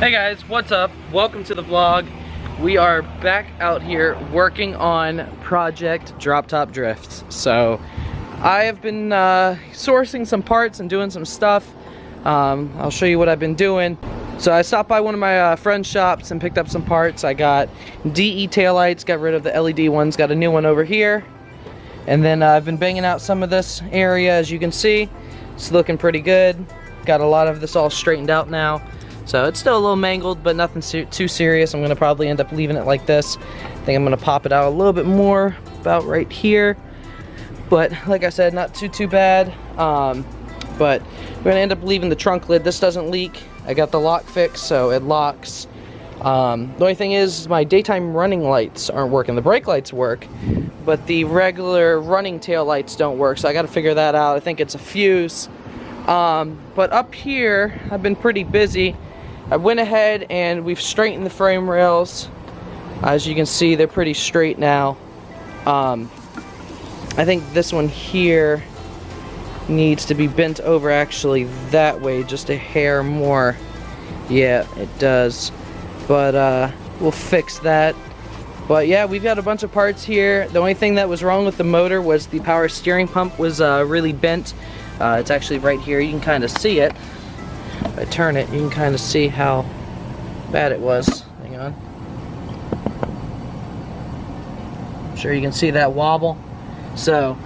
Hey guys, what's up? Welcome to the vlog. We are back out here working on Project Drop Top Drifts. So I have been sourcing some parts and doing some stuff. I'll show you what I've been doing. So I stopped by one of my friend's shops and picked up some parts. I got DE taillights, got rid of the LED ones, got a new one over here. And then I've been banging out some of this area, as you can see. It's looking pretty good. Got a lot of this all straightened out now. So it's still a little mangled, but nothing too serious. I'm gonna probably end up leaving it like this. I think I'm gonna pop it out a little bit more, about right here. But like I said, not too bad. But we're gonna end up leaving the trunk lid. This doesn't leak. I got the lock fixed, so it locks. The only thing is my daytime running lights aren't working. The brake lights work, but the regular running tail lights don't work. So I gotta figure that out. I think it's a fuse. But up here, I've been pretty busy. I went ahead and we've straightened the frame rails. As you can see, they're pretty straight now. I think this one here needs to be bent over actually that way, just a hair more. Yeah, it does. But we'll fix that. But yeah, we've got a bunch of parts here. The only thing that was wrong with the motor was the power steering pump was really bent. It's actually right here. You can kind of see it. If I turn it, you can kind of see how bad it was. Hang on. I'm sure you can see that wobble. So,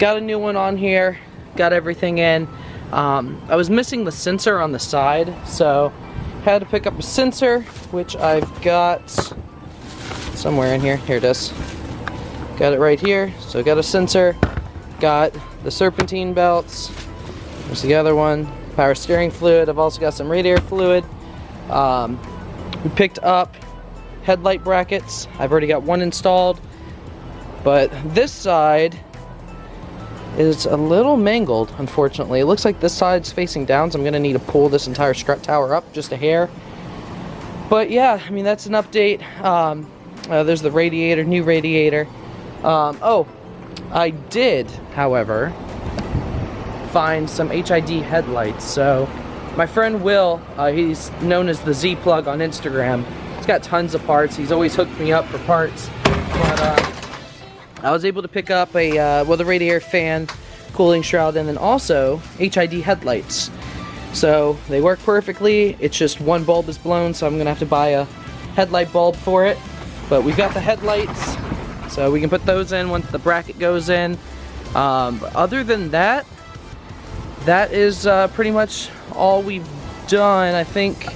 got a new one on here. Got everything in. I was missing the sensor on the side, so had to pick up a sensor, which I've got somewhere in here. Here it is. Got it right here. So got a sensor. Got the serpentine belts. There's the other one. Power steering fluid. I've also got some radiator fluid. We picked up headlight brackets. I've already got one installed. But this side is a little mangled, unfortunately. It looks like this side's facing down, so I'm going to need to pull this entire strut tower up just a hair. But yeah, I mean, that's an update. There's the radiator, new radiator. Oh, I did, however, find some HID headlights. So my friend Will, he's known as the Z Plug on Instagram. He's got tons of parts. He's always hooked me up for parts. But I was able to pick up a the radiator fan, cooling shroud, and then also HID headlights. So they work perfectly. It's just one bulb is blown, so I'm gonna have to buy a headlight bulb for it. But we've got the headlights, so we can put those in once the bracket goes in. Other than that, that is pretty much all we've done. I think,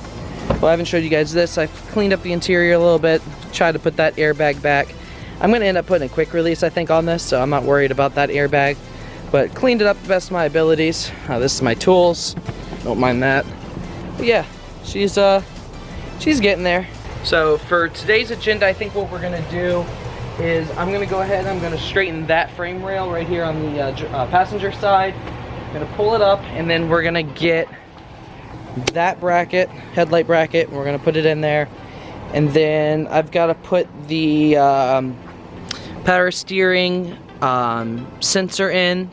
well, I haven't showed you guys this. I've cleaned up the interior a little bit, tried to put that airbag back. I'm going to end up putting a quick release, I think, on this, so I'm not worried about that airbag. But cleaned it up the best of my abilities. This is my tools. Don't mind that. But yeah, she's getting there. So for today's agenda, I think what we're going to do is I'm going to go ahead and I'm going to straighten that frame rail right here on the passenger side. I'm going to pull it up, and then we're going to get that bracket, headlight bracket, and we're going to put it in there. And then I've got to put the power steering sensor in,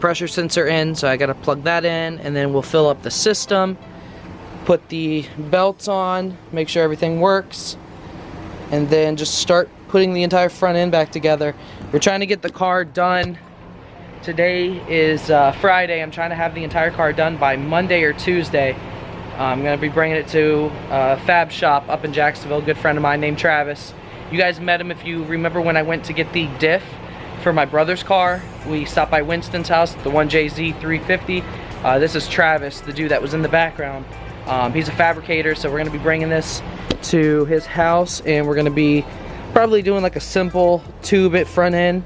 pressure sensor in, so I got to plug that in, and then we'll fill up the system, put the belts on, make sure everything works, and then just start putting the entire front end back together. We're trying to get the car done. Today is Friday. I'm trying to have the entire car done by Monday or Tuesday. I'm going to be bringing it to a fab shop up in Jacksonville, a good friend of mine named Travis. You guys met him if you remember when I went to get the diff for my brother's car. We stopped by Winston's house, the 1JZ350. This is Travis, the dude that was in the background. He's a fabricator, so we're going to be bringing this to his house, and we're going to be probably doing like a simple tube-it front end,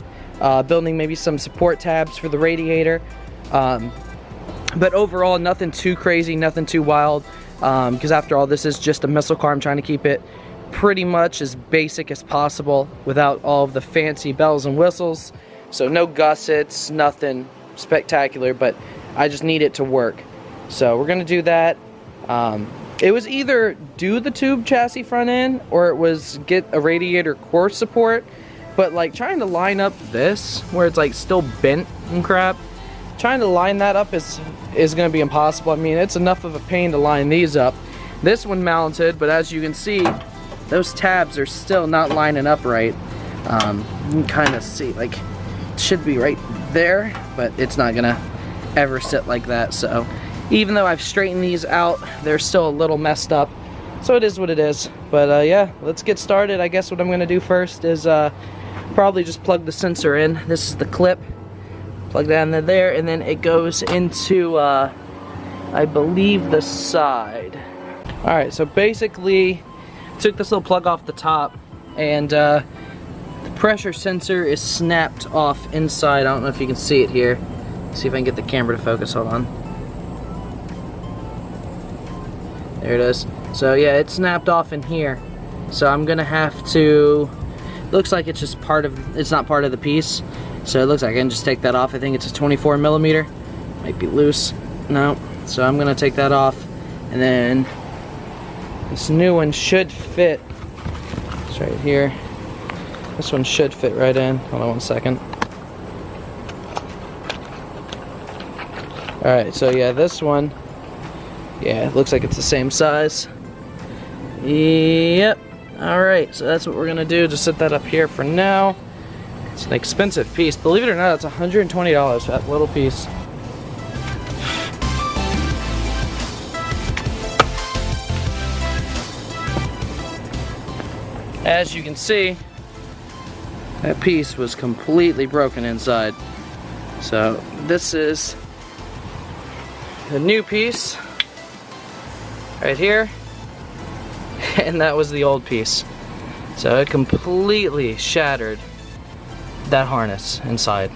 building maybe some support tabs for the radiator. But overall, nothing too crazy, nothing too wild, because after all, this is just a muscle car. I'm trying to keep it pretty much as basic as possible without all of the fancy bells and whistles. So no gussets, nothing spectacular, but I just need it to work. So we're gonna do that. It was either do the tube chassis front end, or it was get a radiator core support. But like trying to line up this, where it's like still bent and crap, trying to line that up is going to be impossible. I mean, it's enough of a pain to line these up. this one mounted, but as you can see, those tabs are still not lining up right. You can kind of see, like, it should be right there, but it's not gonna ever sit like that. So even though I've straightened these out, they're still a little messed up. So it is what it is. But yeah, let's get started. I guess what I'm gonna do first is probably just plug the sensor in. This is the clip. Plug that in there, and then it goes into, I believe, the side. Alright, so basically, took this little plug off the top, and the pressure sensor is snapped off inside. I don't know if you can see it here. See if I can get the camera to focus. Hold on. There it is. So yeah, it's snapped off in here. So I'm gonna have to, looks like it's just part of, it's not part of the piece. So it looks like I can just take that off. I think it's a 24 millimeter. Might be loose. No. So I'm gonna take that off, and then this new one should fit. It's right here. This one should fit right in. Hold on one second. Alright, so yeah, this one, yeah, it looks like it's the same size. Yep. Alright, so that's what we're gonna do. Just set that up here for now. It's an expensive piece. Believe it or not, it's $120 for that little piece. As you can see, that piece was completely broken inside. So this is the new piece right here, and that was the old piece. So it completely shattered that harness inside.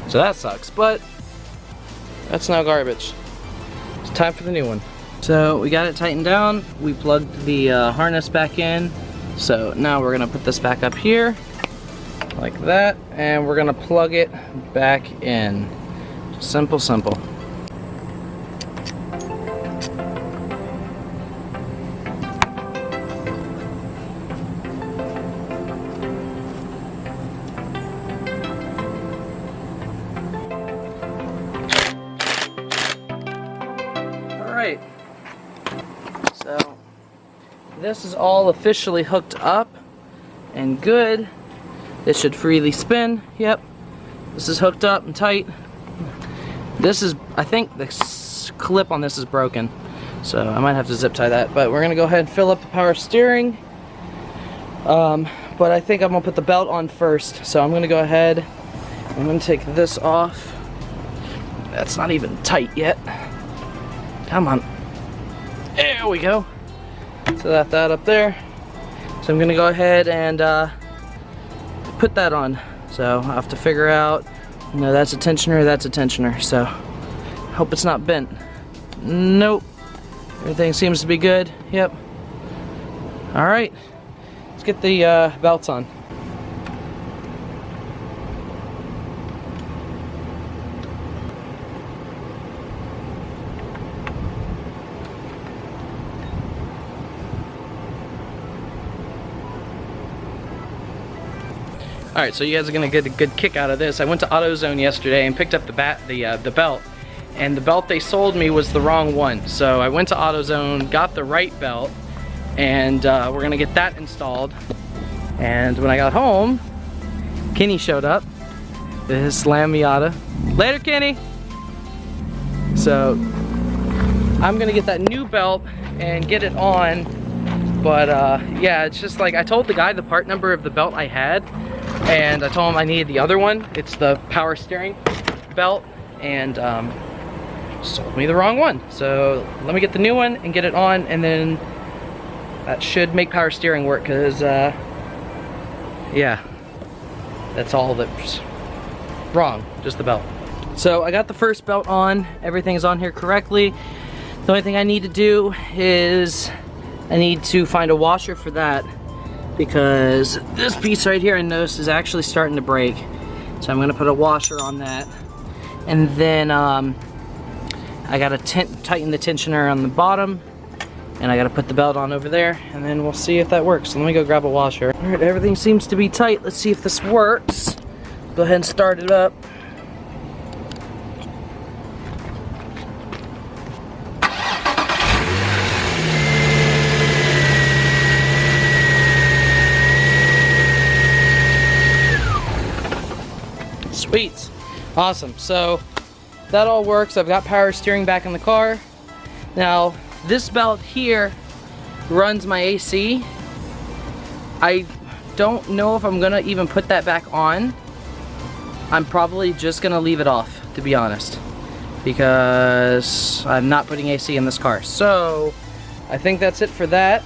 So that sucks, but that's now garbage. It's time for the new one. So we got it tightened down. We plugged the harness back in. So now we're gonna put this back up here, like that, and we're gonna plug it back in. Simple, simple. Alright, so this is all officially hooked up and good. This should freely spin. Yep, this is hooked up and tight. This is, I think the clip on this is broken, so I might have to zip tie that, but we're gonna go ahead and fill up the power steering. But I think I'm gonna put the belt on first, so I'm gonna go ahead, I'm gonna take this off. That's not even tight yet. Come on. There we go. So that up there. So I'm gonna go ahead and put that on. So I'll have to figure out, you know, that's a tensioner, that's a tensioner. So hope it's not bent. Nope. Everything seems to be good. Yep. All right. Let's get the belts on. Alright, so you guys are gonna get a good kick out of this. I went to AutoZone yesterday and picked up the belt, and the belt they sold me was the wrong one. So I went to AutoZone, got the right belt, and we're gonna get that installed. And when I got home, Kenny showed up with his Slam Miata. Later, Kenny! So I'm gonna get that new belt and get it on. But yeah, it's just like, I told the guy the part number of the belt I had, and I told him I needed the other one. It's the power steering belt, and sold me the wrong one. So let me get the new one and get it on, and then that should make power steering work, because yeah, that's all that's wrong, just the belt. So I got the first belt on, everything's on here correctly. The only thing I need to do is I need to find a washer for that, because this piece right here I noticed is actually starting to break. So I'm gonna put a washer on that, and then I gotta tighten the tensioner on the bottom, and I gotta put the belt on over there, and then we'll see if that works. So let me go grab a washer. All right, everything seems to be tight. Let's see if this works. Go ahead and start it up. Sweet. Awesome. So that all works. I've got power steering back in the car. Now, this belt here runs my AC. I don't know if I'm gonna even put that back on. I'm probably just gonna leave it off, to be honest, because I'm not putting AC in this car. So I think that's it for that.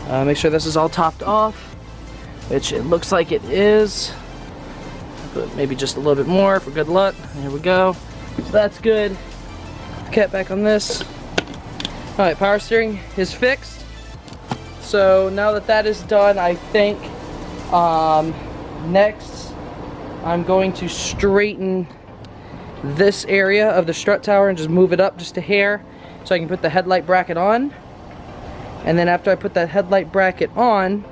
Make sure this is all topped off, which it looks like it is. Put maybe just a little bit more for good luck. There we go. So that's good. Cap back on this. Alright, power steering is fixed. So now that that is done, I think next I'm going to straighten this area of the strut tower and just move it up just a hair so I can put the headlight bracket on. And then after I put that headlight bracket on,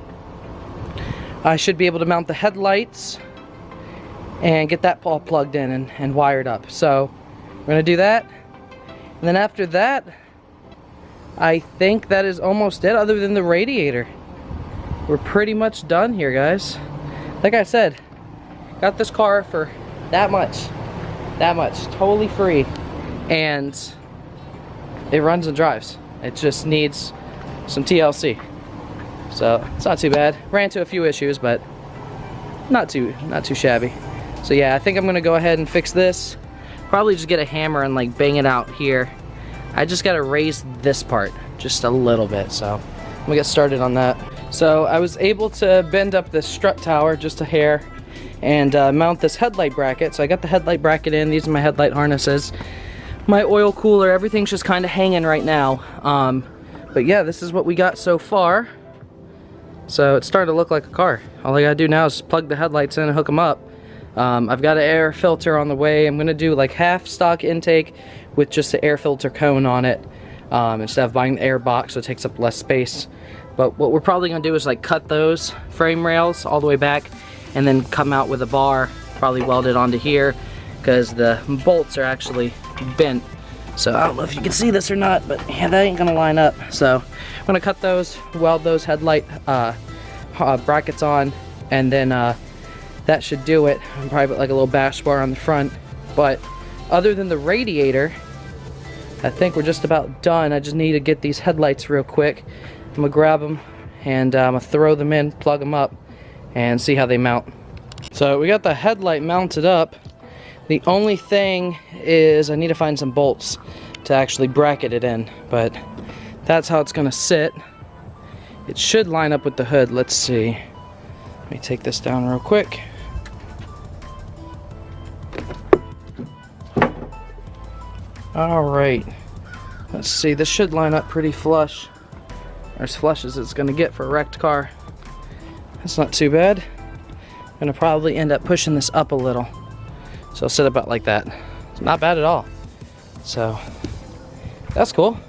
I should be able to mount the headlights and get that all plugged in and wired up. So we're gonna do that. And then after that, I think that is almost it, other than the radiator. We're pretty much done here, guys. Like I said, got this car for that much, totally free, and it runs and drives. It just needs some TLC. So it's not too bad. Ran into a few issues, but not too shabby. So yeah, I think I'm gonna go ahead and fix this. Probably just get a hammer and like bang it out here. I just gotta raise this part just a little bit, so I'm gonna get started on that. So I was able to bend up this strut tower just a hair and mount this headlight bracket. So I got the headlight bracket in. These are my headlight harnesses. My oil cooler, everything's just kind of hanging right now. But yeah, this is what we got so far. So it's starting to look like a car. All I gotta do now is plug the headlights in and hook them up. I've got an air filter on the way. I'm gonna do like half stock intake with just the air filter cone on it, instead of buying the air box, so it takes up less space. But what we're probably gonna do is like cut those frame rails all the way back and then come out with a bar, probably weld it onto here, because the bolts are actually bent. So I don't know if you can see this or not, but yeah, that ain't gonna line up. So I'm gonna cut those, weld those headlight brackets on, and then that should do it. I'm probably put like a little bash bar on the front. But other than the radiator, I think we're just about done. I just need to get these headlights real quick. I'm gonna grab them and I'm gonna throw them in, plug them up, and see how they mount. So we got the headlight mounted up. The only thing is I need to find some bolts to actually bracket it in, but that's how it's gonna sit. It should line up with the hood. Let's see. Let me take this down real quick. Alright, let's see, this should line up pretty flush, or as flush as it's gonna get for a wrecked car. That's not too bad. I'm gonna probably end up pushing this up a little, so I'll sit about like that. It's not bad at all. So that's cool.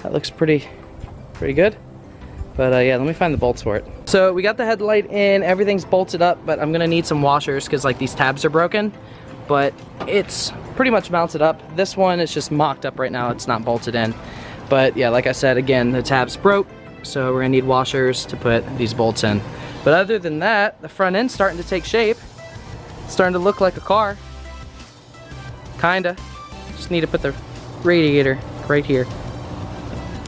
That looks pretty good. But yeah, let me find the bolts for it. So we got the headlight in, everything's bolted up, but I'm gonna need some washers because like these tabs are broken. But it's pretty much mounted up. This one is just mocked up right now. It's not bolted in. But yeah, like I said, again, the tabs broke, so we're gonna need washers to put these bolts in. But other than that, the front end's starting to take shape. It's starting to look like a car. Kinda. Just need to put the radiator right here.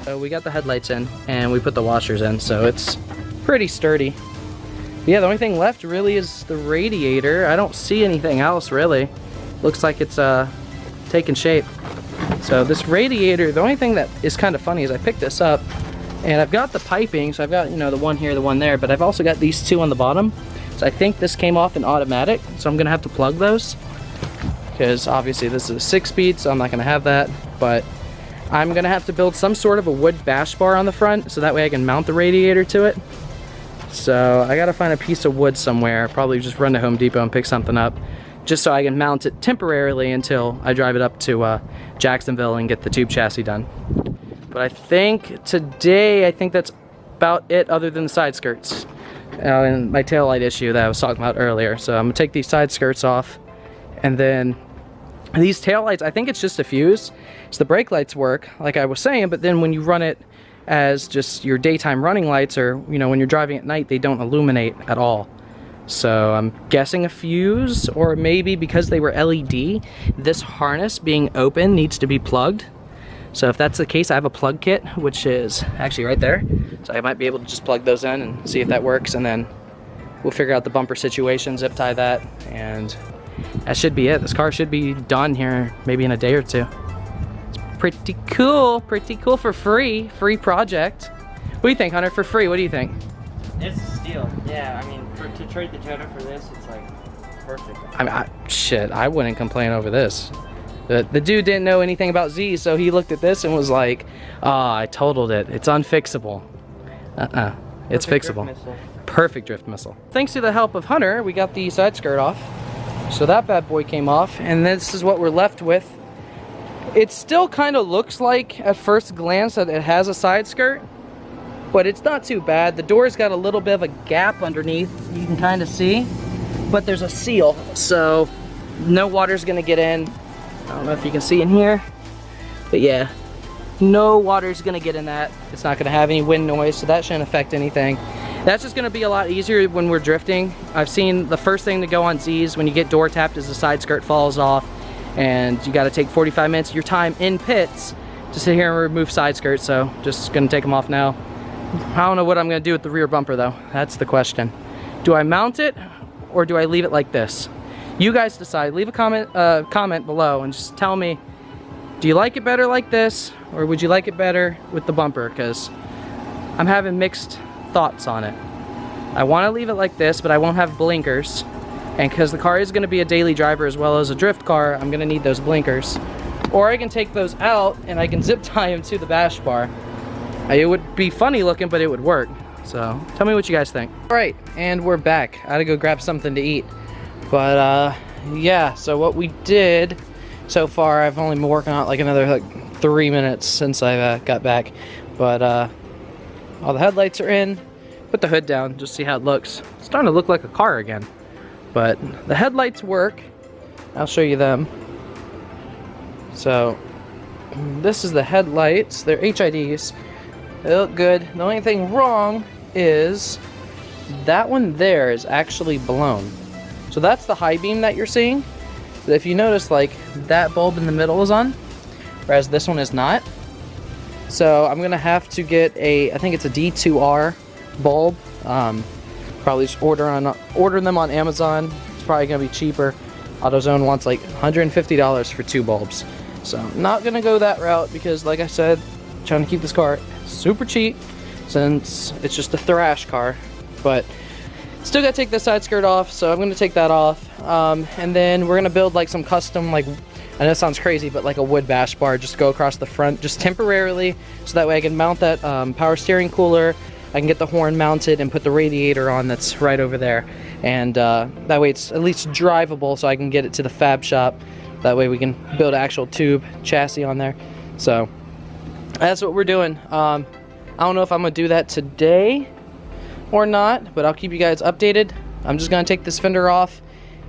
So we got the headlights in and we put the washers in, so it's pretty sturdy. Yeah, the only thing left really is the radiator. I don't see anything else really. Looks like it's taking shape. So this radiator, the only thing that is kind of funny is I picked this up and I've got the piping, so I've got, you know, the one here, the one there, but I've also got these two on the bottom. So I think this came off in automatic, so I'm gonna have to plug those because obviously this is a 6-speed, so I'm not gonna have that, but I'm gonna have to build some sort of a wood bash bar on the front so that way I can mount the radiator to it. So I gotta find a piece of wood somewhere, probably just run to Home Depot and pick something up, just so I can mount it temporarily until I drive it up to Jacksonville and get the tube chassis done. But I think today, I think that's about it other than the side skirts and my taillight issue that I was talking about earlier. So I'm gonna take these side skirts off, and then these taillights, I think it's just a fuse. So the brake lights work, like I was saying, but then when you run it as just your daytime running lights, or you know, when you're driving at night, they don't illuminate at all. So I'm guessing a fuse, or maybe because they were LED, this harness being open needs to be plugged. So if that's the case, I have a plug kit, which is actually right there. So I might be able to just plug those in and see if that works, and then we'll figure out the bumper situation, zip tie that, and that should be it. This car should be done here maybe in a day or two. It's pretty cool for free project. What do you think, Hunter? For free, what do you think? It's a steal. Yeah, I mean, to trade the Jetta for this, it's like perfect. I mean, shit, I wouldn't complain over this. The dude didn't know anything about Z's, so he looked at this and was like, "Ah, I totaled it. It's unfixable." It's fixable. Perfect drift missile. Thanks to the help of Hunter, we got the side skirt off. So that bad boy came off, and this is what we're left with. It still kind of looks like, at first glance, that it has a side skirt, but it's not too bad. The door's got a little bit of a gap underneath, you can kind of see, but there's a seal, so no water's gonna get in. I don't know if you can see in here, but yeah, no water's gonna get in that. It's not gonna have any wind noise, so that shouldn't affect anything. That's just gonna be a lot easier when we're drifting. I've seen the first thing to go on Z's when you get door tapped is the side skirt falls off, and you gotta take 45 minutes of your time in pits to sit here and remove side skirts, so just gonna take them off now. I don't know what I'm gonna do with the rear bumper though. That's the question. Do I mount it or do I leave it like this? You guys decide. Leave a comment below and just tell me, do you like it better like this or would you like it better with the bumper? Because I'm having mixed thoughts on it. I want to leave it like this, but I won't have blinkers, and because the car is going to be a daily driver as well as a drift car, I'm going to need those blinkers. Or I can take those out and I can zip tie them to the bash bar. It would be funny looking, but it would work. So tell me what you guys think. All right, and we're back. I had to go grab something to eat, but yeah, so what we did so far, I've only been working on it like another like 3 minutes since I got back, but all the headlights are in. Put the hood down, just see how it looks. It's starting to look like a car again, but the headlights work. I'll show you them. So this is the headlights. They're HIDs. They look good. The only thing wrong is that one there is actually blown. So that's the high beam that you're seeing. If you notice, like, that bulb in the middle is on, whereas this one is not. So I'm gonna have to get I think it's a D2R bulb. Probably just order them on Amazon. It's probably gonna be cheaper. AutoZone wants like $150 for 2 bulbs. So I'm not gonna go that route because, like I said, I'm trying to keep this car super cheap since it's just a thrash car. But still gotta take the side skirt off, so I'm gonna take that off. And then we're gonna build like some custom, like, I know it sounds crazy, but like a wood bash bar, just go across the front, just temporarily, so that way I can mount that power steering cooler, I can get the horn mounted and put the radiator on that's right over there. And that way it's at least drivable, so I can get it to the fab shop. That way we can build an actual tube chassis on there. So that's what we're doing. I don't know if I'm gonna do that today or not, but I'll keep you guys updated. I'm just gonna take this fender off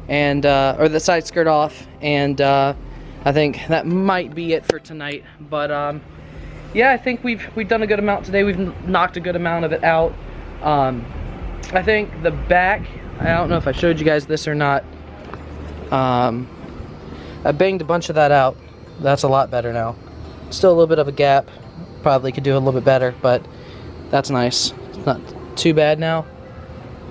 and or the side skirt off, and I think that might be it for tonight. But yeah, I think we've done a good amount today. We've knocked a good amount of it out. I think the back, I don't know if I showed you guys this or not. I banged a bunch of that out. That's a lot better now. Still a little bit of a gap. Probably could do a little bit better, but that's nice. It's not too bad now.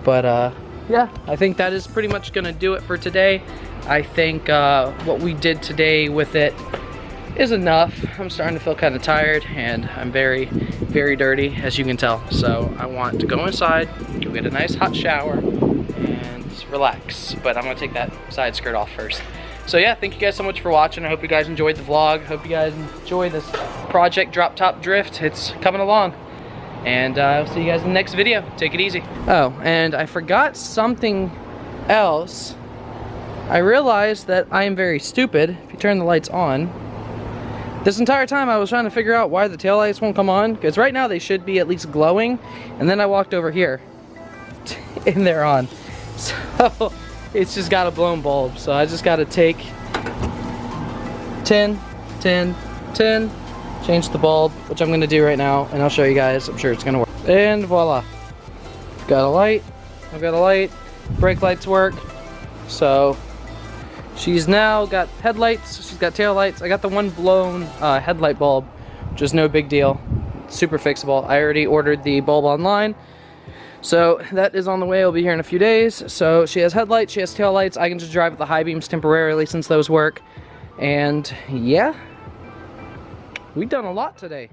But yeah, I think that is pretty much gonna do it for today. I think what we did today with it is enough. I'm starting to feel kind of tired, and I'm very, very dirty, as you can tell. So I want to go inside, go get a nice hot shower, and relax. But I'm gonna take that side skirt off first. So yeah, thank you guys so much for watching. I hope you guys enjoyed the vlog. Hope you guys enjoy this project drop top drift. It's coming along. And I'll see you guys in the next video. Take it easy. Oh, and I forgot something else. I realized that I am very stupid. If you turn the lights on, this entire time I was trying to figure out why the taillights won't come on, because right now they should be at least glowing, and then I walked over here and they're on. So it's just got a blown bulb. So I just got to take 10, change the bulb, which I'm going to do right now, and I'll show you guys. I'm sure it's going to work. And voila. Got a light. I've got a light. brake lights work. So she's now got headlights, she's got tail lights. I got the one blown headlight bulb, which is no big deal, super fixable. I already ordered the bulb online, so that is on the way. It'll be here in a few days. So she has headlights, she has tail lights. I can just drive with the high beams temporarily since those work. And yeah, we've done a lot today.